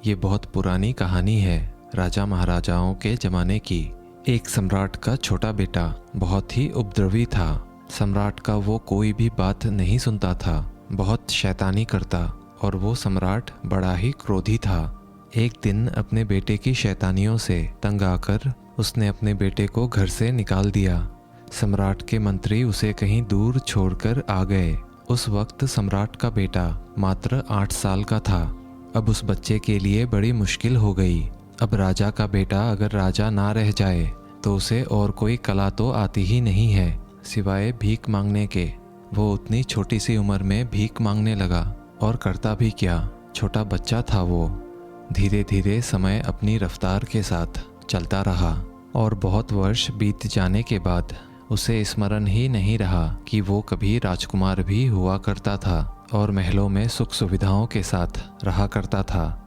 ये बहुत पुरानी कहानी है, राजा महाराजाओं के ज़माने की। एक सम्राट का छोटा बेटा बहुत ही उपद्रवी था। सम्राट का वो कोई भी बात नहीं सुनता था, बहुत शैतानी करता और वो सम्राट बड़ा ही क्रोधी था। एक दिन अपने बेटे की शैतानियों से तंग आकर उसने अपने बेटे को घर से निकाल दिया। सम्राट के मंत्री उसे कहीं दूर छोड़कर आ गए। उस वक्त सम्राट का बेटा मात्र 8 साल का था। अब उस बच्चे के लिए बड़ी मुश्किल हो गई। अब राजा का बेटा अगर राजा ना रह जाए तो उसे और कोई कला तो आती ही नहीं है सिवाय भीख मांगने के। वो उतनी छोटी सी उम्र में भीख मांगने लगा और करता भी क्या, छोटा बच्चा था वो। धीरे धीरे समय अपनी रफ्तार के साथ चलता रहा और बहुत वर्ष बीत जाने के बाद उसे स्मरण ही नहीं रहा कि वो कभी राजकुमार भी हुआ करता था और महलों में सुख सुविधाओं के साथ रहा करता था।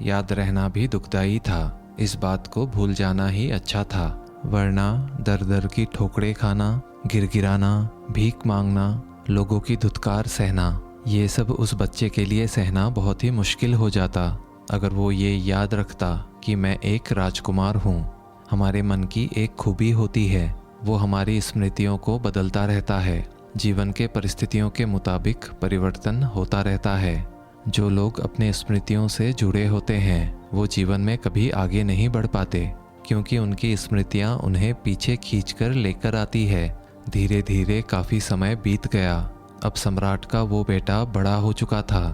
याद रहना भी दुखदाई था, इस बात को भूल जाना ही अच्छा था, वरना दर दर की ठोकरें खाना, गिरगिराना, भीख मांगना, लोगों की धुतकार सहना, ये सब उस बच्चे के लिए सहना बहुत ही मुश्किल हो जाता अगर वो ये याद रखता कि मैं एक राजकुमार हूँ। हमारे मन की एक खूबी होती है, वो हमारी स्मृतियों को बदलता रहता है। जीवन के परिस्थितियों के मुताबिक परिवर्तन होता रहता है। जो लोग अपने स्मृतियों से जुड़े होते हैं वो जीवन में कभी आगे नहीं बढ़ पाते, क्योंकि उनकी स्मृतियां उन्हें पीछे खींचकर लेकर आती है। धीरे धीरे काफ़ी समय बीत गया। अब सम्राट का वो बेटा बड़ा हो चुका था।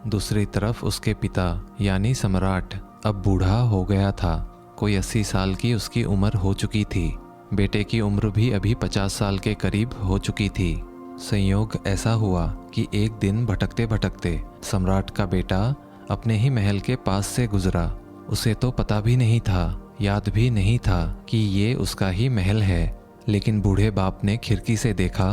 दूसरी तरफ उसके पिता यानी सम्राट अब बूढ़ा हो गया था। कोई 80 साल की उसकी उम्र हो चुकी थी। बेटे की उम्र भी अभी 50 साल के करीब हो चुकी थी। संयोग ऐसा हुआ कि एक दिन भटकते भटकते सम्राट का बेटा अपने ही महल के पास से गुजरा। उसे तो पता भी नहीं था, याद भी नहीं था कि ये उसका ही महल है। लेकिन बूढ़े बाप ने खिड़की से देखा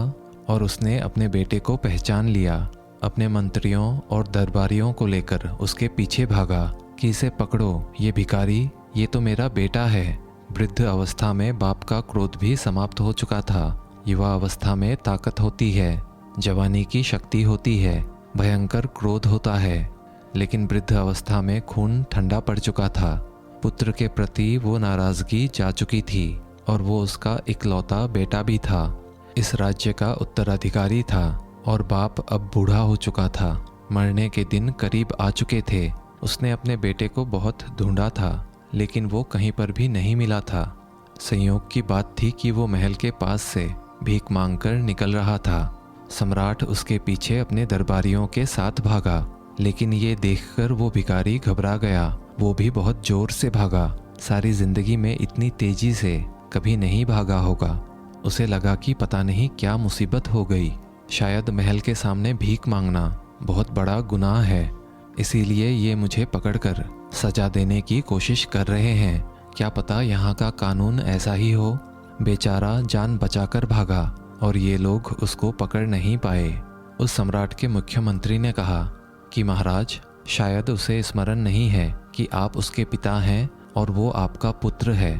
और उसने अपने बेटे को पहचान लिया। अपने मंत्रियों और दरबारियों को लेकर उसके पीछे भागा कि इसे पकड़ो, ये भिखारी, ये तो मेरा बेटा है। वृद्ध अवस्था में बाप का क्रोध भी समाप्त हो चुका था। युवा अवस्था में ताकत होती है, जवानी की शक्ति होती है, भयंकर क्रोध होता है। लेकिन वृद्ध अवस्था में खून ठंडा पड़ चुका था। पुत्र के प्रति वो नाराजगी जा चुकी थी और वो उसका इकलौता बेटा भी था। इस राज्य का उत्तराधिकारी था और बाप अब बूढ़ा हो चुका था। मरने के दिन करीब आ चुके थे। उसने अपने बेटे को बहुत ढूंढा था, लेकिन वो कहीं पर भी नहीं मिला था। संयोग की बात थी कि वो महल के पास से भीख मांगकर निकल रहा था। सम्राट उसके पीछे अपने दरबारियों के साथ भागा, लेकिन ये देखकर वो भिखारी घबरा गया। वो भी बहुत जोर से भागा। सारी जिंदगी में इतनी तेजी से कभी नहीं भागा होगा। उसे लगा कि पता नहीं क्या मुसीबत हो गई। शायद महल के सामने भीख मांगना बहुत बड़ा गुनाह है, इसीलिए ये मुझे पकड़कर सजा देने की कोशिश कर रहे हैं। क्या पता यहाँ का कानून ऐसा ही हो। बेचारा जान बचाकर भागा और ये लोग उसको पकड़ नहीं पाए। उस सम्राट के मुख्यमंत्री ने कहा कि महाराज, शायद उसे स्मरण नहीं है कि आप उसके पिता हैं और वो आपका पुत्र है।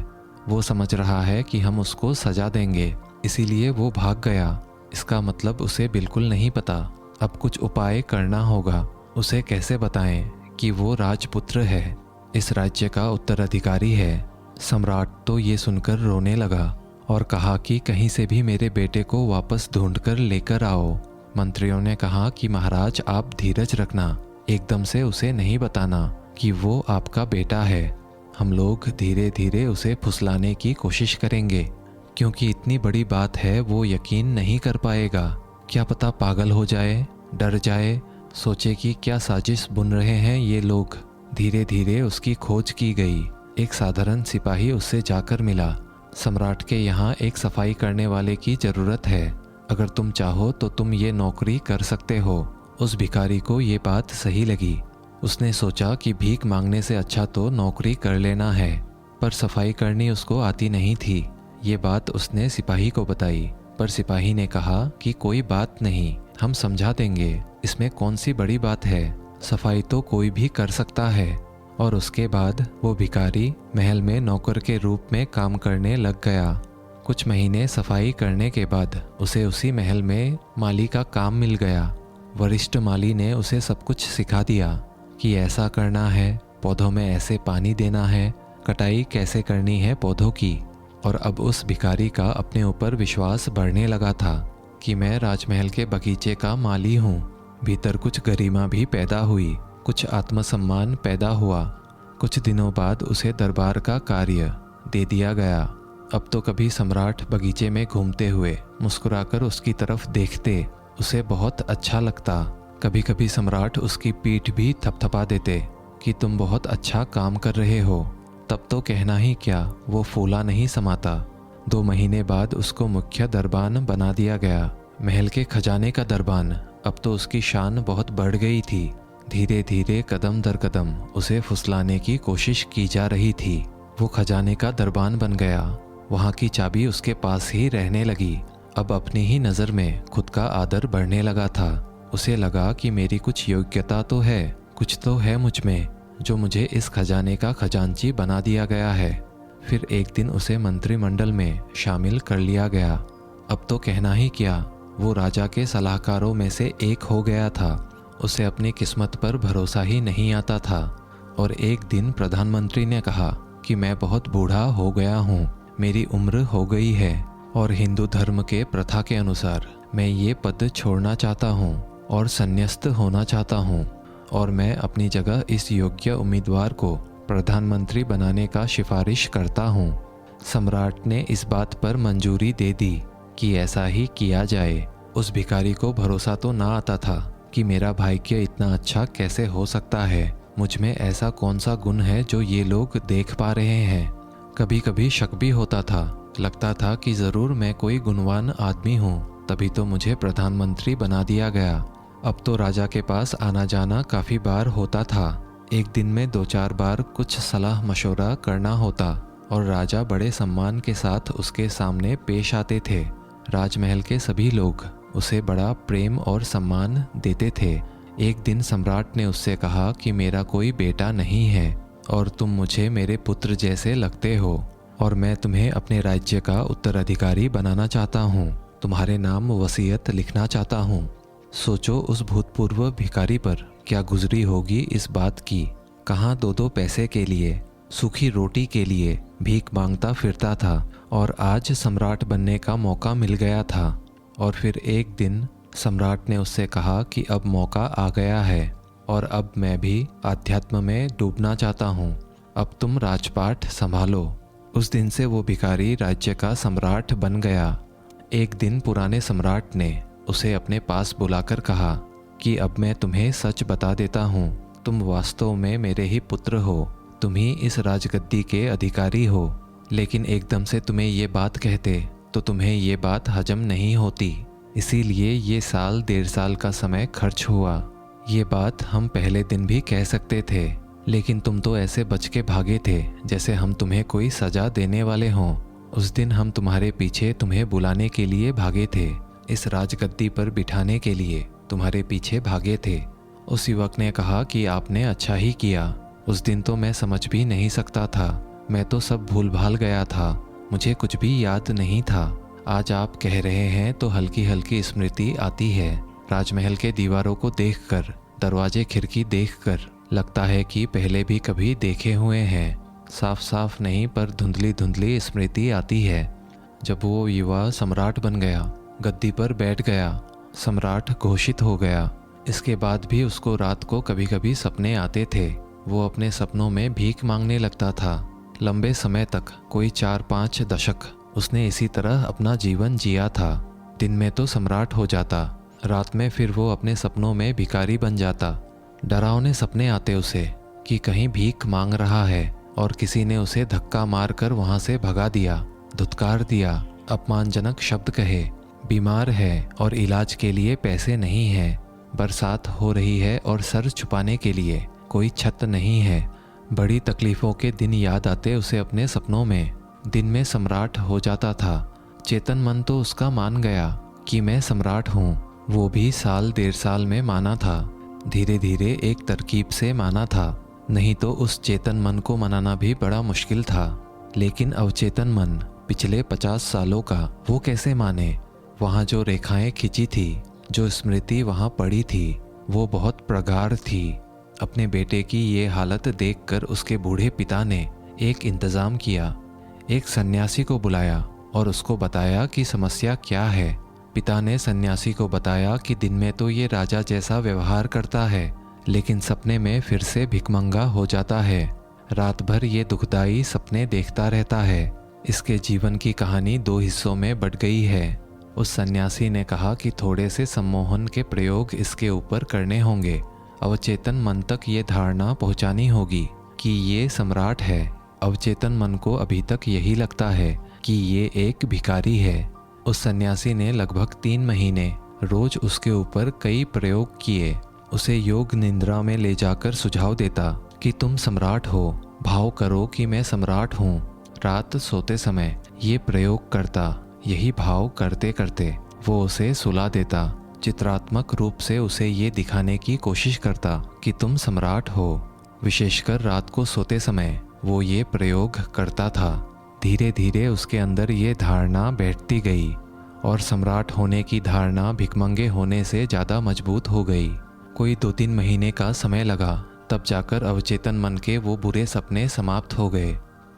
वो समझ रहा है कि हम उसको सजा देंगे, इसीलिए वो भाग गया। इसका मतलब उसे बिल्कुल नहीं पता। अब कुछ उपाय करना होगा। उसे कैसे बताएं कि वो राजपुत्र है, इस राज्य का उत्तराधिकारी है। सम्राट तो ये सुनकर रोने लगा और कहा कि कहीं से भी मेरे बेटे को वापस ढूंढकर लेकर आओ। मंत्रियों ने कहा कि महाराज, आप धीरज रखना, एकदम से उसे नहीं बताना कि वो आपका बेटा है। हम लोग धीरे धीरे उसे फुसलाने की कोशिश करेंगे, क्योंकि इतनी बड़ी बात है, वो यकीन नहीं कर पाएगा। क्या पता पागल हो जाए, डर जाए, सोचे कि क्या साजिश बुन रहे हैं ये लोग। धीरे धीरे उसकी खोज की गई। एक साधारण सिपाही उससे जाकर मिला। सम्राट के यहाँ एक सफाई करने वाले की ज़रूरत है। अगर तुम चाहो तो तुम ये नौकरी कर सकते हो। उस भिखारी को ये बात सही लगी। उसने सोचा कि भीख मांगने से अच्छा तो नौकरी कर लेना है, पर सफाई करनी उसको आती नहीं थी। ये बात उसने सिपाही को बताई, पर सिपाही ने कहा कि कोई बात नहीं, हम समझा देंगे, इसमें कौन सी बड़ी बात है, सफाई तो कोई भी कर सकता है। और उसके बाद वो भिखारी महल में नौकर के रूप में काम करने लग गया। कुछ महीने सफाई करने के बाद उसे उसी महल में माली का काम मिल गया। वरिष्ठ माली ने उसे सब कुछ सिखा दिया कि ऐसा करना है, पौधों में ऐसे पानी देना है, कटाई कैसे करनी है पौधों की। और अब उस भिखारी का अपने ऊपर विश्वास बढ़ने लगा था कि मैं राजमहल के बगीचे का माली हूँ। भीतर कुछ गरिमा भी पैदा हुई, कुछ आत्मसम्मान पैदा हुआ। कुछ दिनों बाद उसे दरबार का कार्य दे दिया गया। अब तो कभी सम्राट बगीचे में घूमते हुए मुस्कुराकर उसकी तरफ देखते उसे बहुत अच्छा लगता। कभी कभी सम्राट उसकी पीठ भी थपथपा देते कि तुम बहुत अच्छा काम कर रहे हो। तब तो कहना ही क्या, वो फूला नहीं समाता। 2 महीने बाद उसको मुख्य दरबान बना दिया गया, महल के खजाने का दरबान। अब तो उसकी शान बहुत बढ़ गई थी। धीरे धीरे कदम दर कदम उसे फुसलाने की कोशिश की जा रही थी। वो खजाने का दरबान बन गया, वहाँ की चाबी उसके पास ही रहने लगी। अब अपनी ही नज़र में खुद का आदर बढ़ने लगा था। उसे लगा कि मेरी कुछ योग्यता तो है, कुछ तो है मुझ में, जो मुझे इस खजाने का खजांची बना दिया गया है। फिर एक दिन उसे मंत्रिमंडल में शामिल कर लिया गया। अब तो कहना ही क्या, वो राजा के सलाहकारों में से एक हो गया था। उसे अपनी किस्मत पर भरोसा ही नहीं आता था। और एक दिन प्रधानमंत्री ने कहा कि मैं बहुत बूढ़ा हो गया हूँ, मेरी उम्र हो गई है और हिंदू धर्म के प्रथा के अनुसार मैं ये पद छोड़ना चाहता हूँ और संन्यास्त होना चाहता हूँ, और मैं अपनी जगह इस योग्य उम्मीदवार को प्रधानमंत्री बनाने का सिफारिश करता हूँ। सम्राट ने इस बात पर मंजूरी दे दी कि ऐसा ही किया जाए। उस भिखारी को भरोसा तो ना आता था कि मेरा भाग्य इतना अच्छा कैसे हो सकता है, मुझ में ऐसा कौन सा गुण है जो ये लोग देख पा रहे हैं। कभी कभी शक भी होता था, लगता था कि ज़रूर मैं कोई गुणवान आदमी हूँ, तभी तो मुझे प्रधानमंत्री बना दिया गया। अब तो राजा के पास आना जाना काफ़ी बार होता था। एक दिन में 2-4 बार कुछ सलाह मशवरा करना होता और राजा बड़े सम्मान के साथ उसके सामने पेश आते थे। राजमहल के सभी लोग उसे बड़ा प्रेम और सम्मान देते थे। एक दिन सम्राट ने उससे कहा कि मेरा कोई बेटा नहीं है और तुम मुझे मेरे पुत्र जैसे लगते हो और मैं तुम्हें अपने राज्य का उत्तराधिकारी बनाना चाहता हूँ। तुम्हारे नाम वसीयत लिखना चाहता हूँ। सोचो उस भूतपूर्व भिखारी पर क्या गुजरी होगी इस बात की। कहाँ 2-2 पैसे के लिए, सूखी रोटी के लिए भीख मांगता फिरता था और आज सम्राट बनने का मौका मिल गया था। और फिर एक दिन सम्राट ने उससे कहा कि अब मौका आ गया है और अब मैं भी आध्यात्म में डूबना चाहता हूँ, अब तुम राजपाट संभालो। उस दिन से वो भिखारी राज्य का सम्राट बन गया। एक दिन पुराने सम्राट ने उसे अपने पास बुलाकर कहा कि अब मैं तुम्हें सच बता देता हूँ, तुम वास्तव में मेरे ही पुत्र हो, तुम ही इस राजगद्दी के अधिकारी हो। लेकिन एकदम से तुम्हें ये बात कहते तो तुम्हें ये बात हजम नहीं होती, इसीलिए ये 1.5 साल का समय खर्च हुआ। ये बात हम पहले दिन भी कह सकते थे, लेकिन तुम तो ऐसे बच के भागे थे जैसे हम तुम्हें कोई सजा देने वाले हों। उस दिन हम तुम्हारे पीछे तुम्हें बुलाने के लिए भागे थे, इस राजगद्दी पर बिठाने के लिए तुम्हारे पीछे भागे थे। उस युवक ने कहा कि आपने अच्छा ही किया। उस दिन तो मैं समझ भी नहीं सकता था, मैं तो सब भूल भाल गया था, मुझे कुछ भी याद नहीं था। आज आप कह रहे हैं तो हल्की हल्की स्मृति आती है। राजमहल के दीवारों को देखकर, दरवाजे खिड़की देखकर लगता है कि पहले भी कभी देखे हुए हैं। साफ साफ नहीं पर धुंधली धुंधली स्मृति आती है। जब वो युवा सम्राट बन गया, गद्दी पर बैठ गया, सम्राट घोषित हो गया, इसके बाद भी उसको रात को कभी कभी सपने आते थे। वो अपने सपनों में भीख मांगने लगता था। लंबे समय तक, कोई 4-5 दशक उसने इसी तरह अपना जीवन जिया था। दिन में तो सम्राट हो जाता, रात में फिर वो अपने सपनों में भिखारी बन जाता। डरावने सपने आते उसे कि कहीं भीख मांग रहा है और किसी ने उसे धक्का मारकर वहाँ से भगा दिया, धुतकार दिया, अपमानजनक शब्द कहे, बीमार है और इलाज के लिए पैसे नहीं हैं, बरसात हो रही है और सर छुपाने के लिए कोई छत नहीं है। बड़ी तकलीफ़ों के दिन याद आते उसे अपने सपनों में। दिन में सम्राट हो जाता था। चेतन मन तो उसका मान गया कि मैं सम्राट हूँ। वो भी 1.5 साल में माना था, धीरे धीरे एक तरकीब से माना था। नहीं तो उस चेतन मन को मनाना भी बड़ा मुश्किल था। लेकिन अवचेतन मन पिछले 50 सालों का, वो कैसे माने। वहाँ जो रेखाएं खिंची थी, जो स्मृति वहाँ पड़ी थी, वो बहुत प्रगाढ़ थी। अपने बेटे की ये हालत देखकर उसके बूढ़े पिता ने एक इंतज़ाम किया। एक सन्यासी को बुलाया और उसको बताया कि समस्या क्या है। पिता ने सन्यासी को बताया कि दिन में तो ये राजा जैसा व्यवहार करता है, लेकिन सपने में फिर से भिखमंगा हो जाता है। रात भर ये दुखदाई सपने देखता रहता है। इसके जीवन की कहानी 2 हिस्सों में बट गई है। उस सन्यासी ने कहा कि थोड़े से सम्मोहन के प्रयोग इसके ऊपर करने होंगे। अवचेतन मन तक ये धारणा पहुंचानी होगी कि ये सम्राट है। अवचेतन मन को अभी तक यही लगता है कि ये एक भिखारी है। उस सन्यासी ने लगभग 3 महीने रोज उसके ऊपर कई प्रयोग किए। उसे योग निद्रा में ले जाकर सुझाव देता कि तुम सम्राट हो, भाव करो कि मैं सम्राट हूँ। रात सोते समय ये प्रयोग करता। यही भाव करते करते वो उसे सुला देता। चित्रात्मक रूप से उसे ये दिखाने की कोशिश करता कि तुम सम्राट हो। विशेषकर रात को सोते समय वो ये प्रयोग करता था। धीरे धीरे उसके अंदर ये धारणा बैठती गई और सम्राट होने की धारणा भिखमंगे होने से ज़्यादा मजबूत हो गई। कोई 2-3 महीने का समय लगा, तब जाकर अवचेतन मन के वो बुरे सपने समाप्त हो गए।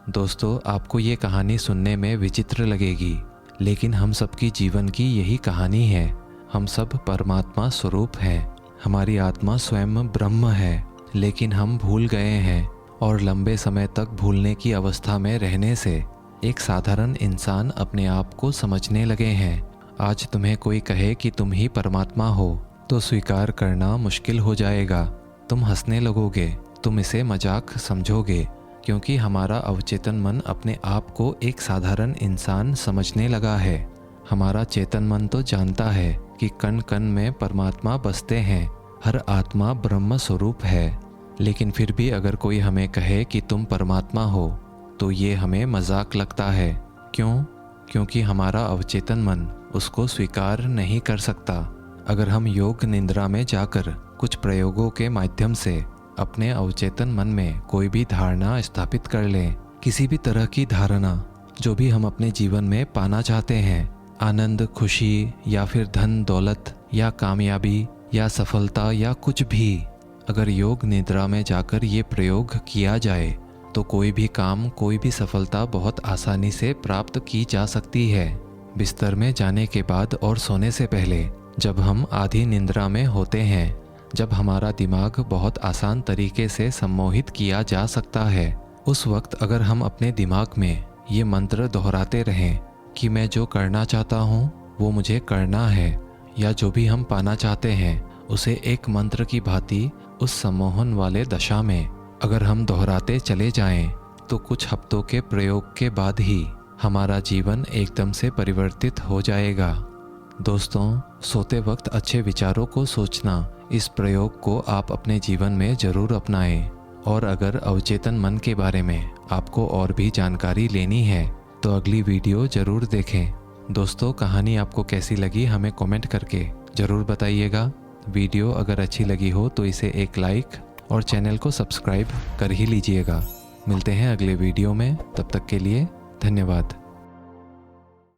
दोस्तों, आपको ये कहानी सुनने में विचित्र लगेगी, लेकिन हम सबकी जीवन की यही कहानी है। हम सब परमात्मा स्वरूप हैं। हमारी आत्मा स्वयं ब्रह्म है, लेकिन हम भूल गए हैं और लंबे समय तक भूलने की अवस्था में रहने से एक साधारण इंसान अपने आप को समझने लगे हैं। आज तुम्हें कोई कहे कि तुम ही परमात्मा हो तो स्वीकार करना मुश्किल हो जाएगा। तुम हंसने लगोगे, तुम इसे मजाक समझोगे, क्योंकि हमारा अवचेतन मन अपने आप को एक साधारण इंसान समझने लगा है। हमारा चेतन मन तो जानता है कि कण कण में परमात्मा बसते हैं, हर आत्मा ब्रह्म स्वरूप है। लेकिन फिर भी अगर कोई हमें कहे कि तुम परमात्मा हो तो ये हमें मजाक लगता है। क्यों? क्योंकि हमारा अवचेतन मन उसको स्वीकार नहीं कर सकता। अगर हम योग निद्रा में जाकर कुछ प्रयोगों के माध्यम से अपने अवचेतन मन में कोई भी धारणा स्थापित कर लें, किसी भी तरह की धारणा जो भी हम अपने जीवन में पाना चाहते हैं, आनंद, खुशी या फिर धन दौलत या कामयाबी या सफलता या कुछ भी, अगर योग निद्रा में जाकर ये प्रयोग किया जाए तो कोई भी काम, कोई भी सफलता बहुत आसानी से प्राप्त की जा सकती है। बिस्तर में जाने के बाद और सोने से पहले जब हम आधी निद्रा में होते हैं, जब हमारा दिमाग बहुत आसान तरीके से सम्मोहित किया जा सकता है, उस वक्त अगर हम अपने दिमाग में ये मंत्र दोहराते रहें कि मैं जो करना चाहता हूँ वो मुझे करना है, या जो भी हम पाना चाहते हैं उसे एक मंत्र की भांति उस सम्मोहन वाले दशा में अगर हम दोहराते चले जाएं, तो कुछ हफ्तों के प्रयोग के बाद ही हमारा जीवन एकदम से परिवर्तित हो जाएगा। दोस्तों, सोते वक्त अच्छे विचारों को सोचना, इस प्रयोग को आप अपने जीवन में ज़रूर अपनाएं। और अगर अवचेतन मन के बारे में आपको और भी जानकारी लेनी है तो अगली वीडियो ज़रूर देखें। दोस्तों, कहानी आपको कैसी लगी हमें कमेंट करके ज़रूर बताइएगा। वीडियो अगर अच्छी लगी हो तो इसे एक लाइक और चैनल को सब्सक्राइब कर ही लीजिएगा। मिलते हैं अगले वीडियो में, तब तक के लिए धन्यवाद।